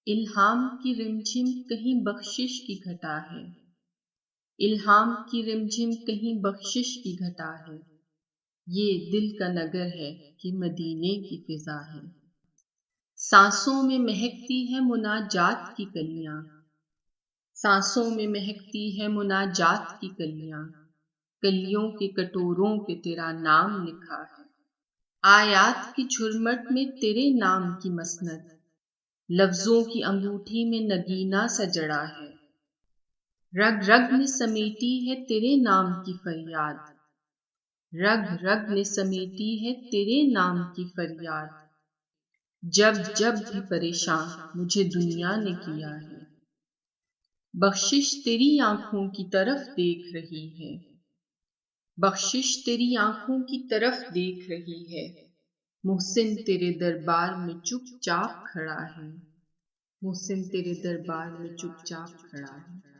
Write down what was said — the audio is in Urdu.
الہام کی رمجھم کہیں بخشش کی گھٹا ہے، الہام کی رمجھم کہیں بخشش کی گھٹا ہے، یہ دل کا نگر ہے کہ مدینے کی فضا ہے۔ سانسوں میں مہکتی ہے مناجات کی کلیاں، سانسوں میں مہکتی ہے مناجات کی کلیاں، کلیوں کے کٹوروں پہ تیرا نام لکھا ہے۔ آیات کی جھرمٹ میں تیرے نام کی مسند، لفظوں کی انگوٹھی میں نگینہ سا جڑا ہے۔ رگ رگ میں سمیٹی ہے تیرے نام کی فریاد، رگ رگ نے سمیٹی ہے تیرے نام کی فریاد، جب جب بھی پریشان مجھے دنیا نے کیا ہے۔ بخشش تیری آنکھوں کی طرف دیکھ رہی ہے، بخشش تیری آنکھوں کی طرف دیکھ رہی ہے، محسن تیرے دربار میں چپ چاپ کھڑا ہے، محسن تیرے دربار میں چپ چاپ کھڑا ہے۔